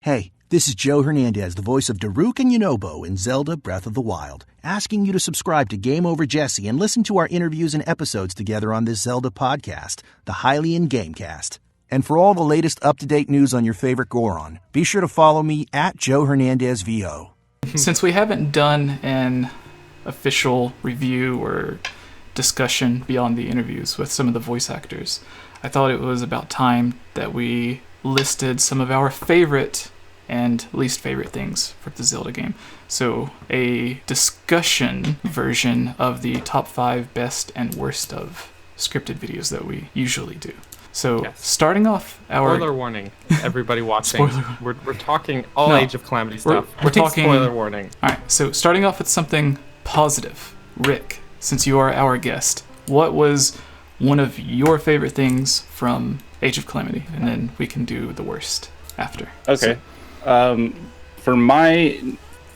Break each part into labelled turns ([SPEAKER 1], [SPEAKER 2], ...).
[SPEAKER 1] Hey, this is Joe Hernandez, the voice of Daruk and Yunobo in Zelda Breath of the Wild, asking you to subscribe to Game Over Jesse and listen to our interviews and episodes together on this Zelda podcast, the 𝐈𝐧𝐬𝐭𝐴𝐽cast. And for all the latest up-to-date news on your favorite Goron, be sure to follow me at Joe Hernandez VO.
[SPEAKER 2] Since we haven't done an official review or discussion beyond the interviews with some of the voice actors, I thought it was about time that we listed some of our favorite and least favorite things for the Zelda game. So a discussion version of the top 5 best and worst of scripted videos that we usually do. So starting off our...
[SPEAKER 3] Spoiler warning, everybody watching. We're talking Age of Calamity stuff.
[SPEAKER 2] We're talking...
[SPEAKER 3] Spoiler warning.
[SPEAKER 2] Alright, so starting off with something positive. Rick, since you are our guest, what was one of your favorite things from Age of Calamity? And then we can do the worst after.
[SPEAKER 4] Okay. For my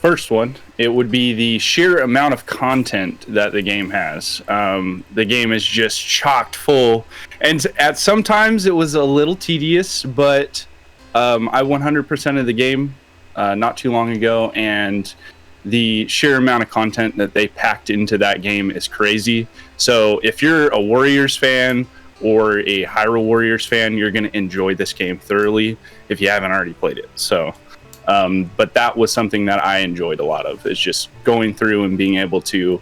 [SPEAKER 4] first one, it would be the sheer amount of content that the game has. The game is just chocked full, and at sometimes it was a little tedious, but I 100% of the game not too long ago, and the sheer amount of content that they packed into that game is crazy. So if you're a Warriors fan or a Hyrule Warriors fan, you're going to enjoy this game thoroughly if you haven't already played it. So, but that was something that I enjoyed a lot of, is just going through and being able to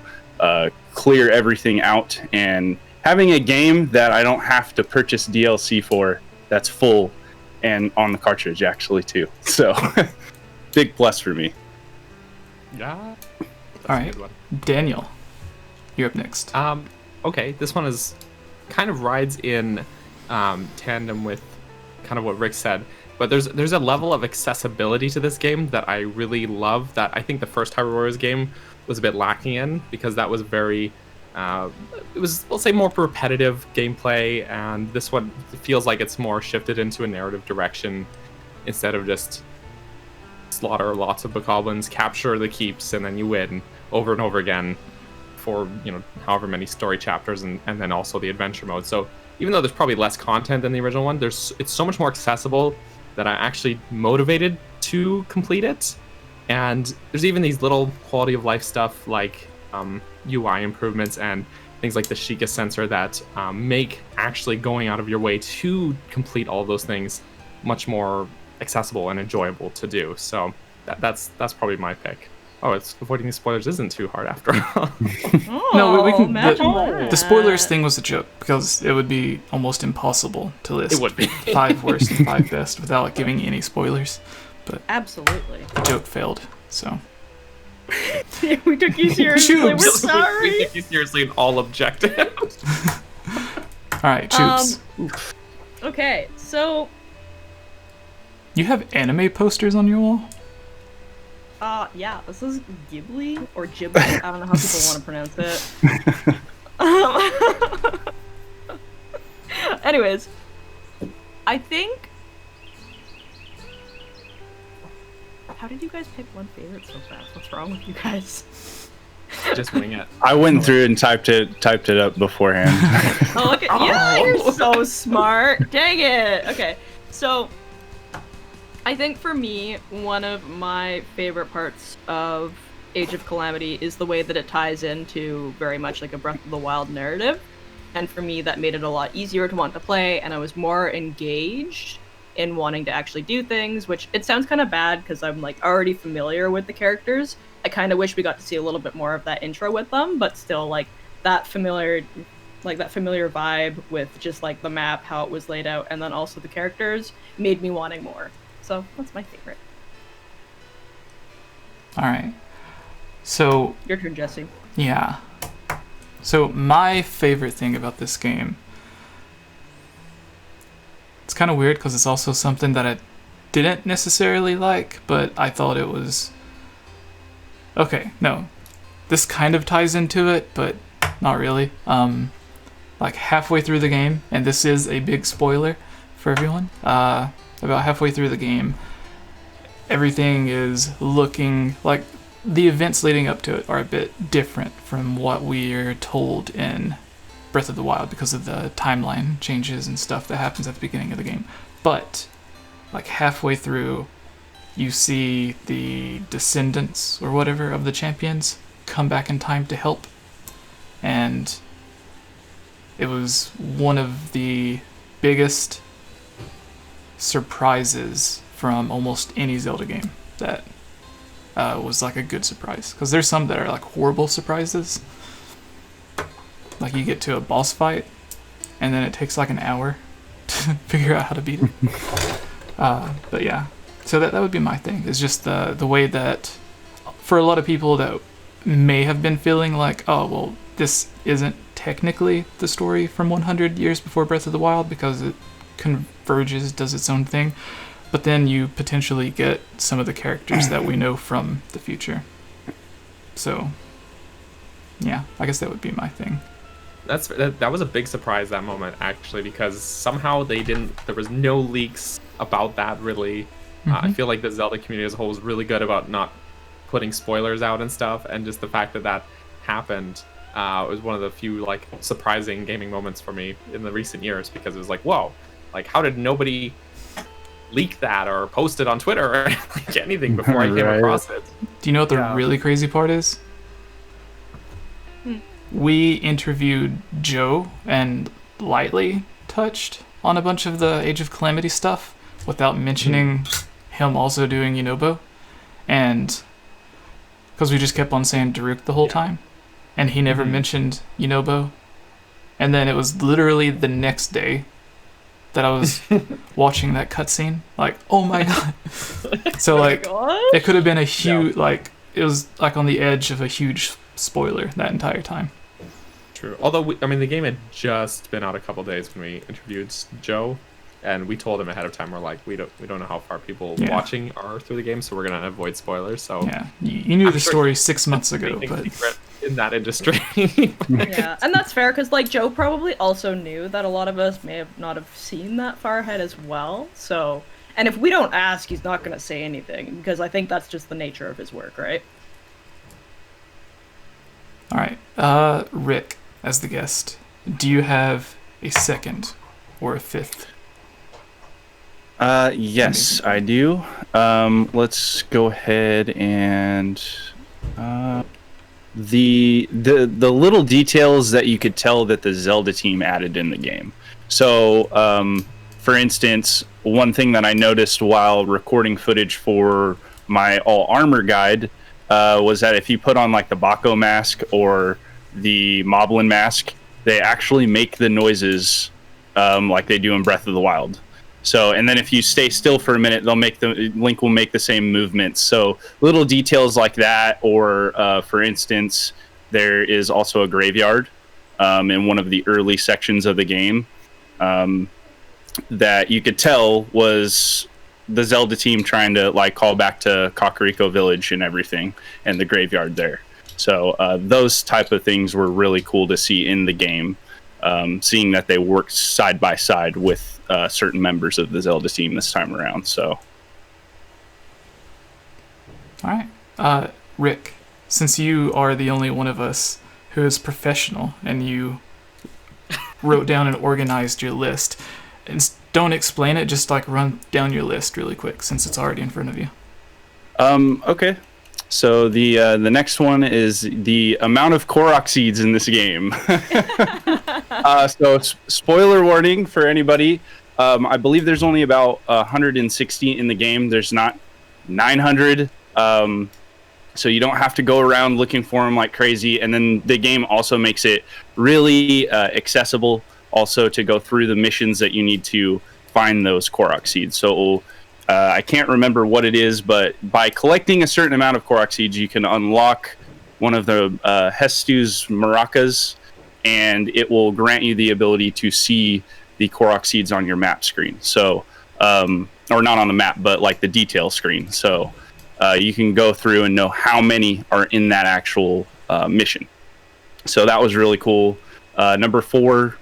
[SPEAKER 4] clear everything out and having a game that I don't have to purchase DLC for, that's full and on the cartridge actually too. So big plus for me.
[SPEAKER 3] Yeah.
[SPEAKER 2] All right, Daniel, you're up next.
[SPEAKER 3] Okay, this one is kind of rides in tandem with kind of what Rick said, but there's a level of accessibility to this game that I really love, that I think the first Hyrule Warriors game was a bit lacking in, because that was very it was, we'll say, more repetitive gameplay, and this one feels like it's more shifted into a narrative direction instead of just slaughter lots of bokoblins, capture the keeps, and then you win over and over again for, however many story chapters, and then also the adventure mode. So even though there's probably less content than the original one, it's so much more accessible that I'm actually motivated to complete it. And there's even these little quality of life stuff like UI improvements and things like the Sheikah sensor that make actually going out of your way to complete all of those things much more accessible and enjoyable to do. So that's probably my pick. Oh, it's avoiding the spoilers isn't too hard after all.
[SPEAKER 2] No, we can. The spoilers thing was a joke, because it would be almost impossible to list 5 worst and 5 best without giving any spoilers. But
[SPEAKER 5] absolutely,
[SPEAKER 2] the joke failed. So
[SPEAKER 5] we took you seriously. We're sorry.
[SPEAKER 3] We took you seriously in all objectives.
[SPEAKER 2] All right, Choops.
[SPEAKER 5] Okay, so
[SPEAKER 2] you have anime posters on your wall?
[SPEAKER 5] Yeah, this is Ghibli, or Ghibli, I don't know how people want to pronounce it. Anyways, I think... How did you guys pick one favorite so fast? What's wrong with you guys?
[SPEAKER 3] Just wing it.
[SPEAKER 4] I went through and typed it up beforehand.
[SPEAKER 5] Oh, look at yeah, you're so smart. Dang it. Okay, so I think for me, one of my favorite parts of Age of Calamity is the way that it ties into very much like a Breath of the Wild narrative. And for me, that made it a lot easier to want to play, and I was more engaged in wanting to actually do things, which it sounds kind of bad because I'm like already familiar with the characters. I kind of wish we got to see a little bit more of that intro with them, but still like that familiar vibe with just like the map, how it was laid out, and then also the characters made me wanting more. So that's my favorite.
[SPEAKER 2] All right. So
[SPEAKER 5] your turn, Jesse.
[SPEAKER 2] Yeah. So my favorite thing about this game, it's kind of weird because it's also something that I didn't necessarily like, but I thought it was okay. No, this kind of ties into it, but not really. Like halfway through the game, and this is a big spoiler for everyone. About halfway through the game, everything is looking like the events leading up to it are a bit different from what we're told in Breath of the Wild because of the timeline changes and stuff that happens at the beginning of the game. But like halfway through, you see the descendants or whatever of the champions come back in time to help. And it was one of the biggest surprises from almost any Zelda game that was like a good surprise. Because there's some that are like horrible surprises. Like you get to a boss fight and then it takes like an hour to figure out how to beat it. But yeah, so that would be my thing. It's just the way that for a lot of people that may have been feeling like, oh, well, this isn't technically the story from 100 years before Breath of the Wild because it converges, does its own thing. But then you potentially get some of the characters that we know from the future. So, yeah, I guess that would be my thing.
[SPEAKER 3] That was a big surprise, that moment, actually, because somehow there was no leaks about that, really. I feel like the Zelda community as a whole was really good about not putting spoilers out and stuff, and just the fact that happened was one of the few, like, surprising gaming moments for me in the recent years, because it was like, whoa, like, how did nobody leak that or post it on Twitter or like anything before I came across it?
[SPEAKER 2] Do you know what the really crazy part is? We interviewed Joe and lightly touched on a bunch of the Age of Calamity stuff without mentioning him also doing Yunobo. And because we just kept on saying Daruk the whole time. And he never mentioned Yunobo. And then it was literally the next day that I was watching that cutscene. Like, oh my god. So like, it could have been a huge, like, it was like on the edge of a huge spoiler that entire time.
[SPEAKER 3] True. Although, the game had just been out a couple days when we interviewed Joe, and we told him ahead of time, we're like, we don't know how far people watching are through the game, so we're gonna avoid spoilers. So
[SPEAKER 2] yeah, you knew the story 6 months ago, but
[SPEAKER 3] in that industry.
[SPEAKER 5] Yeah, and that's fair, because like Joe probably also knew that a lot of us may have not have seen that far ahead as well. So, and if we don't ask, he's not gonna say anything, because I think that's just the nature of his work, right?
[SPEAKER 2] All right, Rick, as the guest, do you have a second or a fifth?
[SPEAKER 4] Yes, I do. Let's go ahead and the little details that you could tell that the Zelda team added in the game. So, for instance, one thing that I noticed while recording footage for my all armor guide was that if you put on like the Baco mask or the Moblin mask, they actually make the noises like they do in Breath of the Wild. So, and then if you stay still for a minute, Link will make the same movements. So little details like that, or for instance, there is also a graveyard in one of the early sections of the game that you could tell was the Zelda team trying to like call back to Burrito Village and everything, and the graveyard there. So those type of things were really cool to see in the game, seeing that they worked side by side with certain members of the Zelda team this time around. So,
[SPEAKER 2] all right, Rick, since you are the only one of us who is professional and you wrote down and organized your list, and don't explain it, just like run down your list really quick since it's already in front of you.
[SPEAKER 4] Okay. So the next one is the amount of Korok seeds in this game. So spoiler warning for anybody. I believe there's only about 160 in the game. There's not 900. So you don't have to go around looking for them like crazy. And then the game also makes it really accessible also to go through the missions that you need to find those Korok seeds. So I can't remember what it is, but by collecting a certain amount of Korok seeds, you can unlock one of the Hestu's maracas, and it will grant you the ability to see the Korok seeds on your map screen. So, or not on the map, but like the detail screen. So you can go through and know how many are in that actual mission. So that was really cool. Number 4,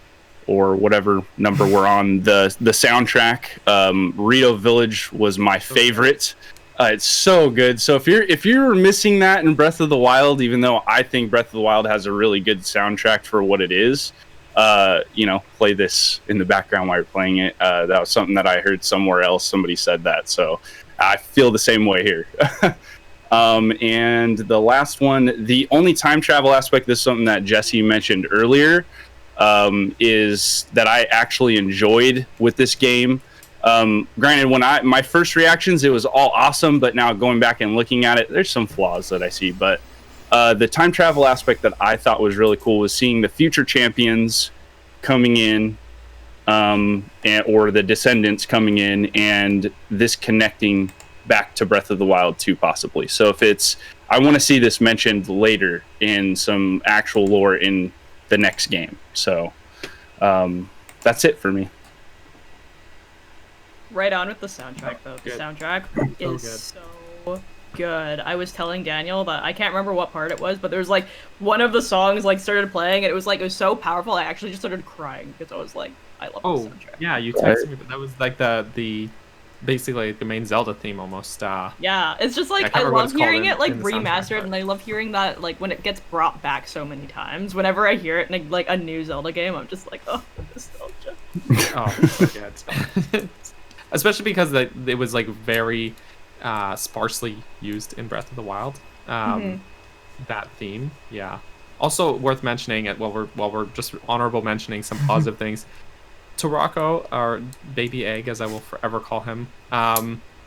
[SPEAKER 4] or whatever number we're on, the soundtrack, Burrito Village was my favorite. It's so good. So if you're missing that in Breath of the Wild, even though I think Breath of the Wild has a really good soundtrack for what it is, play this in the background while you're playing it. That was something that I heard somewhere else. Somebody said that. So I feel the same way here. And the last one, the only time travel aspect, this is something that Jesse mentioned earlier, is that I actually enjoyed with this game. Granted, when my first reactions, it was all awesome, but now going back and looking at it, there's some flaws that I see. But the time travel aspect that I thought was really cool was seeing the future champions coming in, or the descendants coming in, and this connecting back to Breath of the Wild 2 possibly. So if it's, I want to see this mentioned later in some actual lore in the next game. So that's it for me.
[SPEAKER 5] Right on with the soundtrack, though. The soundtrack is so good. I was telling Daniel that I can't remember what part it was, but there was like one of the songs like started playing, and it was so powerful. I actually just started crying because I was like, I love the soundtrack.
[SPEAKER 3] Yeah, you texted me, but that was like the basically the main Zelda theme almost.
[SPEAKER 5] Yeah, it's just like I love hearing it like remastered, and I love hearing that like when it gets brought back so many times. Whenever I hear it in like a new Zelda game, I'm just like, oh, nostalgia.
[SPEAKER 3] Oh, so good. Especially because it was like very sparsely used in Breath of the Wild. That theme, yeah. Also worth mentioning, while we're just honorable mentioning some positive things. Tarako, or Baby Egg, as I will forever call him,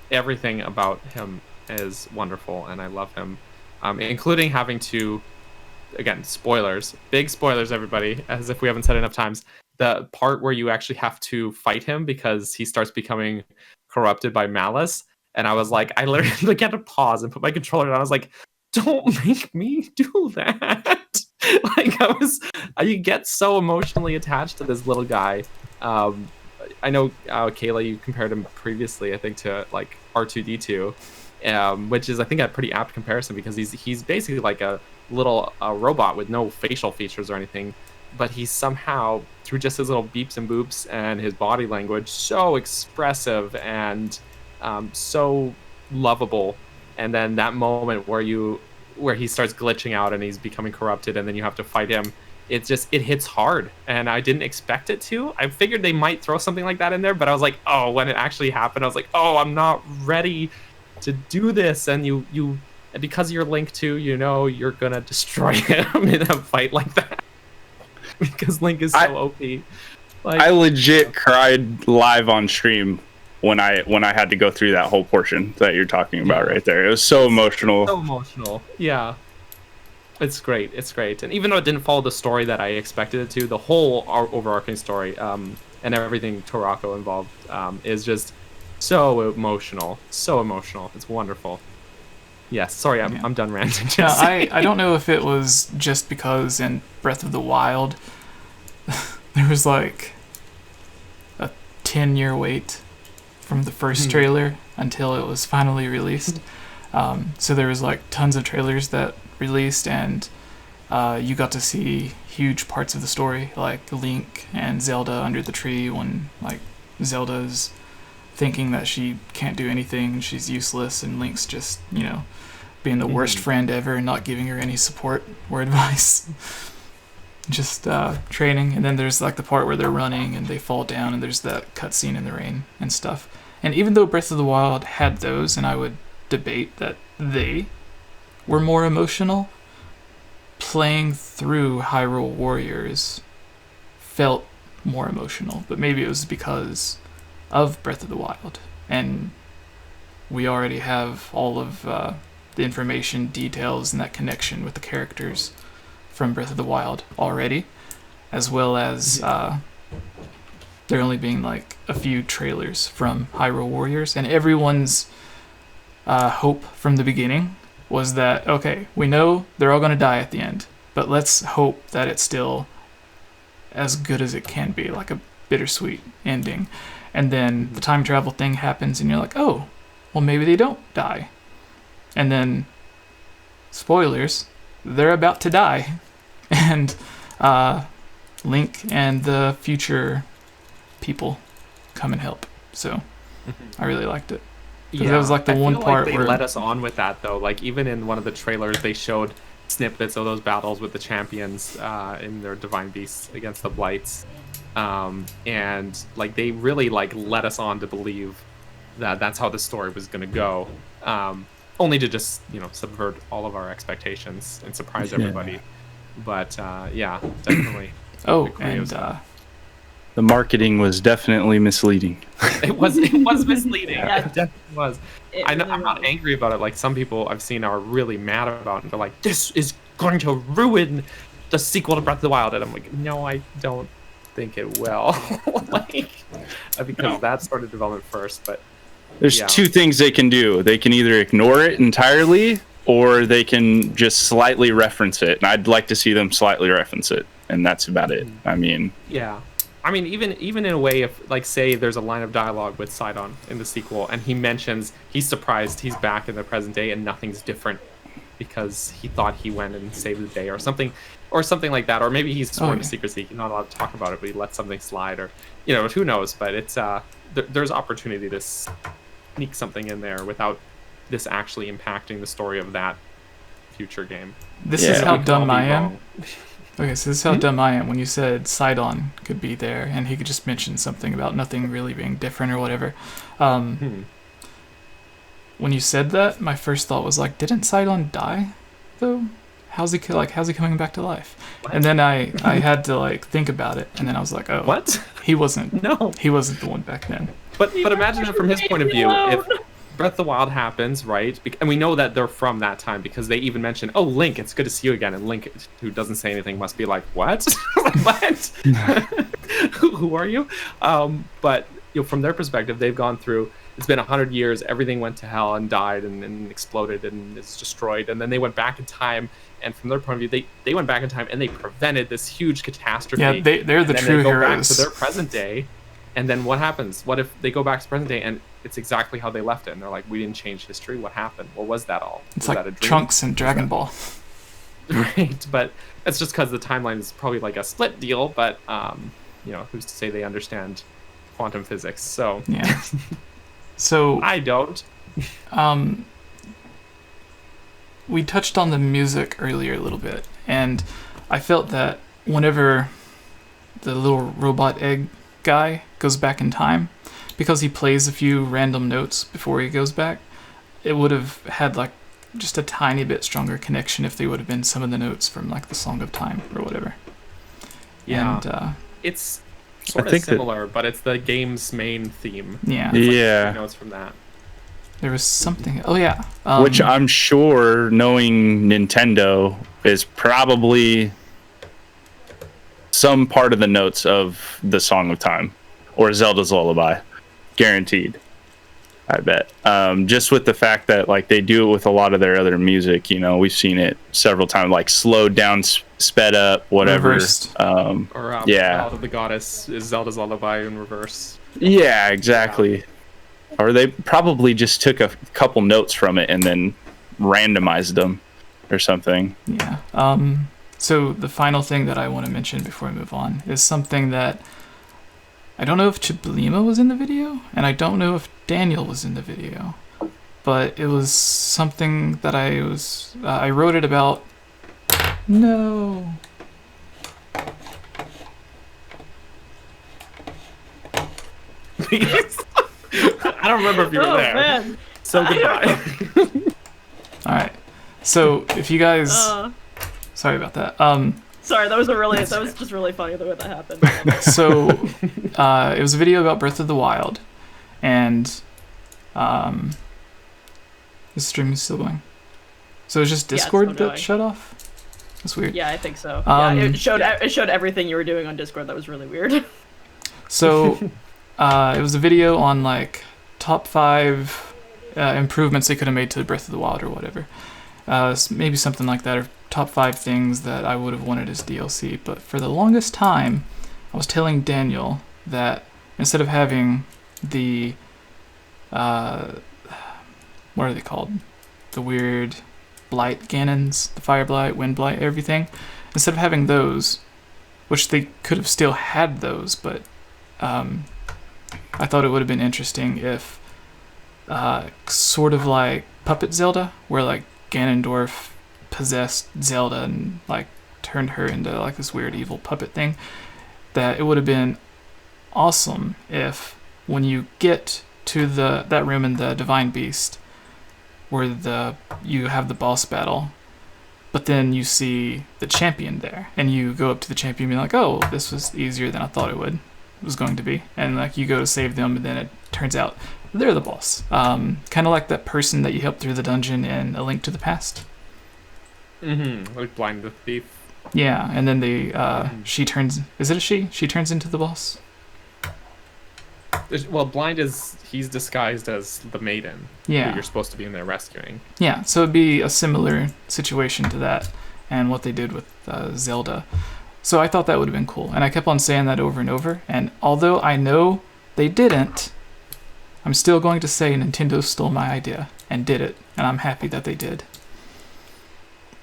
[SPEAKER 3] everything about him is wonderful, and I love him, including having to, again, spoilers, big spoilers, everybody, as if we haven't said enough times, the part where you actually have to fight him because he starts becoming corrupted by malice, and I was like, I literally had to pause and put my controller down. I was like, don't make me do that. Like, you get so emotionally attached to this little guy. I know, Kayla, you compared him previously, I think, to like R2-D2, which is, I think, a pretty apt comparison because he's basically like a little robot with no facial features or anything, but he's somehow, through just his little beeps and boops and his body language, so expressive and so lovable. And then that moment where he starts glitching out and he's becoming corrupted, and then you have to fight him. It hits hard, and I didn't expect it to. I figured they might throw something like that in there, but I was like, oh, when it actually happened, I was like, oh, I'm not ready to do this. And you because you're Link 2, you're gonna destroy him in a fight like that because Link is so OP. Like,
[SPEAKER 4] I legit cried live on stream when I had to go through that whole portion that you're talking about right there. It was so emotional.
[SPEAKER 3] So emotional. Yeah. It's great. It's great. And even though it didn't follow the story that I expected it to, the whole overarching story and everything Tarako involved is just so emotional. So emotional. It's wonderful. Yes. Sorry, I'm done ranting.
[SPEAKER 2] I don't know if it was just because in Breath of the Wild there was like a 10-year wait from the first trailer until it was finally released. So there was like tons of trailers that released, and you got to see huge parts of the story, like Link and Zelda under the tree when like Zelda's thinking that she can't do anything, she's useless, and Link's just being the worst friend ever and not giving her any support or advice. Just training. And then there's like the part where they're running and they fall down, and there's that cutscene in the rain and stuff. And even though Breath of the Wild had those, and I would debate that they were more emotional, playing through Hyrule Warriors felt more emotional. But maybe it was because of Breath of the Wild, and we already have all of the information, details, and that connection with the characters from Breath of the Wild already, as well as there only being like a few trailers from Hyrule Warriors, and everyone's hope from the beginning was that, okay, we know they're all going to die at the end, but let's hope that it's still as good as it can be, like a bittersweet ending. And then the time travel thing happens, and you're like, oh, well, maybe they don't die. And then, spoilers, they're about to die. And Link and the future people come and help. So I really liked it. Because that was like the one part
[SPEAKER 3] they
[SPEAKER 2] where
[SPEAKER 3] let us on with that, though. Like, even in one of the trailers, they showed snippets of those battles with the champions in their divine beasts against the blights, and like they really like let us on to believe that that's how the story was going to go, only to just subvert all of our expectations and surprise everybody. But yeah, definitely.
[SPEAKER 2] Oh, and
[SPEAKER 4] the marketing was definitely misleading.
[SPEAKER 3] It was misleading.
[SPEAKER 5] Yeah.
[SPEAKER 3] It definitely was. I'm not angry about it. Like some people I've seen are really mad about it. They're like, this is going to ruin the sequel to Breath of the Wild. And I'm like, no, I don't think it will. Because that started development first. But
[SPEAKER 4] there's two things they can do. They can either ignore it entirely, or they can just slightly reference it. And I'd like to see them slightly reference it. And that's about it. I mean...
[SPEAKER 3] Yeah. I mean, even in a way, if, like, say there's a line of dialogue with Sidon in the sequel, and he mentions he's surprised he's back in the present day and nothing's different because he thought he went and saved the day or something like that. Or maybe he's sworn to secrecy. He's not allowed to talk about it, but he lets something slide, or, who knows. But it's, there's opportunity to sneak something in there without this actually impacting the story of that future game.
[SPEAKER 2] This is how dumb I am. Okay, so this is how dumb I am. When you said Sidon could be there and he could just mention something about nothing really being different or whatever. When you said that, my first thought was like, didn't Sidon die though? How's he coming back to life? What? And then I had to think about it, and then I was like, oh,
[SPEAKER 3] what?
[SPEAKER 2] He wasn't the one back then.
[SPEAKER 3] But imagine it from his point of view. If Breath of the Wild happens, right? And we know that they're from that time because they even mention, oh, Link, it's good to see you again. And Link, who doesn't say anything, must be like, what? What? Who are you? But from their perspective, they've gone through, it's been 100 years, everything went to hell and died and exploded and is destroyed. And then they went back in time, and from their point of view, they went back in time and they prevented this huge catastrophe.
[SPEAKER 2] Yeah, they're the true heroes. They go back
[SPEAKER 3] to their present day. And then what happens? What if they go back to present day and it's exactly how they left it? And they're like, we didn't change history. What happened? What was that all?
[SPEAKER 2] It's
[SPEAKER 3] was
[SPEAKER 2] like
[SPEAKER 3] that a dream?
[SPEAKER 2] Trunks and Dragon Ball.
[SPEAKER 3] Right, but it's just because the timeline is probably like a split deal. But who's to say they understand quantum physics? So
[SPEAKER 2] yeah. So
[SPEAKER 3] I don't.
[SPEAKER 2] We touched on the music earlier a little bit, and I felt that whenever the little robot egg guy goes back in time, because he plays a few random notes before he goes back, it would have had just a tiny bit stronger connection if they would have been some of the notes from the Song of Time or whatever.
[SPEAKER 3] Yeah,
[SPEAKER 2] and
[SPEAKER 3] it's sort of similar, but it's the game's main theme.
[SPEAKER 2] Yeah,
[SPEAKER 3] notes from that.
[SPEAKER 2] There was something. Oh yeah,
[SPEAKER 4] which I'm sure, knowing Nintendo, is probably some part of the notes of the Song of Time or Zelda's Lullaby, guaranteed. I bet. Just with the fact that they do it with a lot of their other music, we've seen it several times, slowed down, sped up, whatever.
[SPEAKER 2] Reversed.
[SPEAKER 3] Ballad of the Goddess is Zelda's Lullaby in reverse.
[SPEAKER 4] Yeah, exactly. Yeah. Or they probably just took a couple notes from it and then randomized them or something.
[SPEAKER 2] Yeah. So the final thing that I want to mention before we move on is something that I don't know if Chiblima was in the video, and I don't know if Daniel was in the video, but it was something that I wrote it about. No.
[SPEAKER 3] I don't remember if you were there. Man. So goodbye.
[SPEAKER 2] All right. So if you guys, sorry about that.
[SPEAKER 5] Sorry, that was just really funny the way that happened.
[SPEAKER 2] So it was a video about Breath of the Wild, and the stream is still going. So it's just Discord that shut off. That's weird.
[SPEAKER 5] Yeah, I think so. It showed everything you were doing on Discord. That was really weird.
[SPEAKER 2] So it was a video on top 5 improvements they could have made to Breath of the Wild or whatever. Maybe something like that, or top 5 things that I would have wanted as DLC. But for the longest time, I was telling Daniel that instead of having the what are they called? The weird blight cannons, the fire blight, wind blight, everything. Instead of having those, which they could have still had those, but I thought it would have been interesting if sort of like Puppet Zelda, where Ganondorf possessed Zelda and turned her into this weird evil puppet thing, that it would have been awesome if when you get to that room in the Divine Beast, where you have the boss battle, but then you see the champion there, and you go up to the champion and be like, oh, this was easier than I thought it was going to be, and like you go to save them, and then it turns out they're the boss. Kind of like that person that you helped through the dungeon in A Link to the Past.
[SPEAKER 3] Like Blind the Thief.
[SPEAKER 2] Yeah, and then she turns. Is it a she? She turns into the boss.
[SPEAKER 3] Well, Blind he's disguised as the maiden.
[SPEAKER 2] Yeah.
[SPEAKER 3] Who you're supposed to be in there rescuing.
[SPEAKER 2] Yeah, so it'd be a similar situation to that, and what they did with Zelda. So I thought that would have been cool, and I kept on saying that over and over. And although I know they didn't, I'm still going to say Nintendo stole my idea and did it, and I'm happy that they did.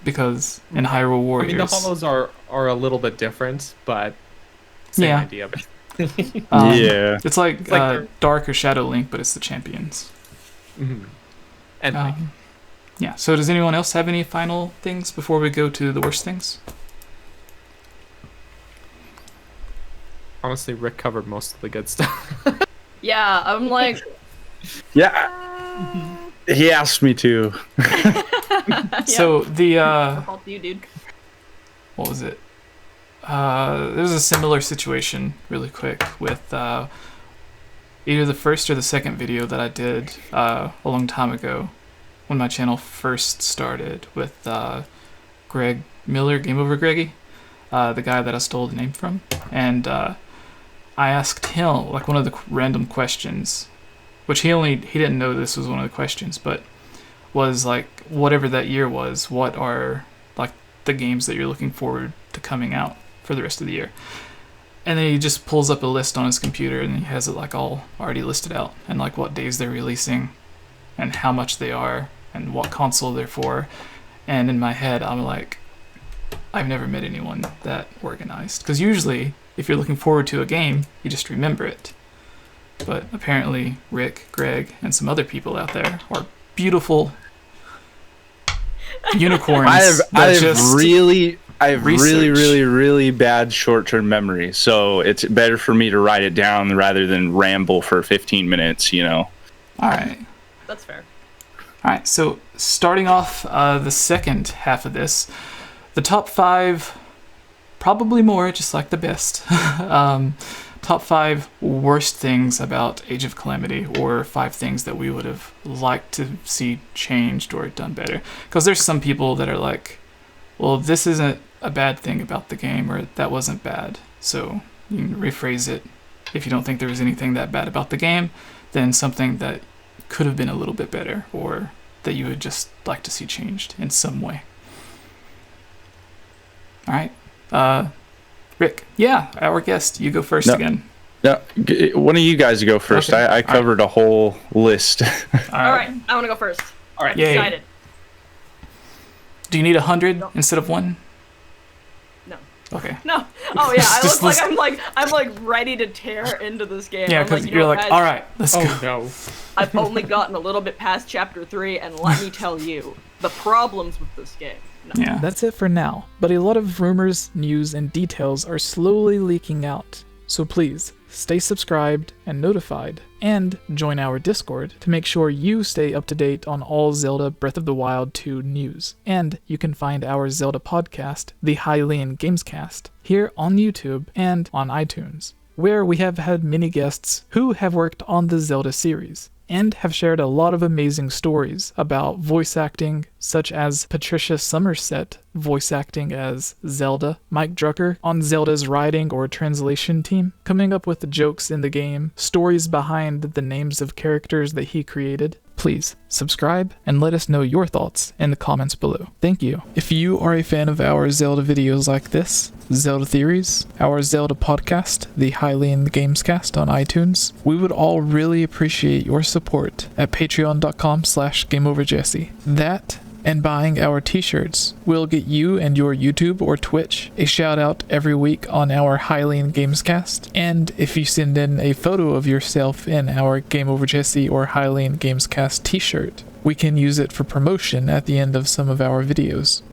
[SPEAKER 2] Because in Hyrule Warriors,
[SPEAKER 3] I mean, the hollows are a little bit different, but same idea.
[SPEAKER 2] It's like Dark or Shadow Link, but it's the champions.
[SPEAKER 3] And Link.
[SPEAKER 2] Yeah. So does anyone else have any final things before we go to the worst things?
[SPEAKER 3] Honestly, Rick covered most of the good stuff.
[SPEAKER 5] Yeah, I'm like.
[SPEAKER 4] Yeah. He asked me to.
[SPEAKER 2] So
[SPEAKER 5] I'll fault you, dude.
[SPEAKER 2] what was it? There was a similar situation, really quick, with either the first or the second video that I did a long time ago, when my channel first started, with Greg Miller, Game Over Greggy, the guy that I stole the name from, and I asked him like one of the random questions, which he didn't know this was one of the questions, but was like, whatever that year was, what are like the games that you're looking forward to coming out for the rest of the year? And then he just pulls up a list on his computer, and he has it like all already listed out, and like what days they're releasing and how much they are and what console they're for. And in my head, I'm like, I've never met anyone that organized, because usually if you're looking forward to a game, you just remember it. But apparently Rick, Greg, and some other people out there are beautiful unicorns.
[SPEAKER 4] I have really bad short-term memory, so it's better for me to write it down rather than ramble for 15 minutes, you know.
[SPEAKER 2] All right.
[SPEAKER 5] That's fair.
[SPEAKER 2] All right, so starting off the second half of this, the top 5, probably more, just like the best. Top 5 worst things about Age of Calamity, or 5 things that we would have liked to see changed or done better. Because there's some people that are like, well, this isn't a bad thing about the game, or that wasn't bad. So you can rephrase it. If you don't think there was anything that bad about the game, then something that could have been a little bit better, or that you would just like to see changed in some way. All right. Rick, our guest, you go first again.
[SPEAKER 4] No, one of you guys go first. Okay. I covered a whole list.
[SPEAKER 5] All right, I want to go first.
[SPEAKER 3] All right,
[SPEAKER 5] excited.
[SPEAKER 2] Do you need 100 instead of 1?
[SPEAKER 5] No.
[SPEAKER 2] Okay.
[SPEAKER 5] No. Oh yeah, I look like I'm like ready to tear into this game.
[SPEAKER 2] Yeah, because you're like, all right, let's go.
[SPEAKER 3] No.
[SPEAKER 5] I've only gotten a little bit past chapter 3, and let me tell you, the problems with this game. No.
[SPEAKER 2] Yeah.
[SPEAKER 6] That's it for now, but a lot of rumors, news, and details are slowly leaking out. So please, stay subscribed and notified, and join our Discord to make sure you stay up to date on all Zelda Breath of the Wild 2 news. And you can find our Zelda podcast, the 𝐈𝐧𝐬𝐭𝐭𝐞𝐫, here on YouTube and on iTunes, where we have had many guests who have worked on the Zelda series, and have shared a lot of amazing stories about voice acting, such as Patricia Somerset voice acting as Zelda, Mike Drucker on Zelda's writing or translation team, coming up with the jokes in the game, stories behind the names of characters that he created. Please subscribe and let us know your thoughts in the comments below. Thank you. If you are a fan of our Zelda videos like this, Zelda Theories, our Zelda podcast, the 𝐈𝐧𝐬𝐭𝐿𝐴 on iTunes, we would all really appreciate your support at patreon.com/GameOverJesse. That and buying our t-shirts will get you and your YouTube or Twitch a shout out every week on our 𝐈𝐧𝐬𝐭𝐿𝐴. And if you send in a photo of yourself in our Game Over Jesse or 𝐈𝐧𝐬𝐭𝐿𝐴 t-shirt, we can use it for promotion at the end of some of our videos.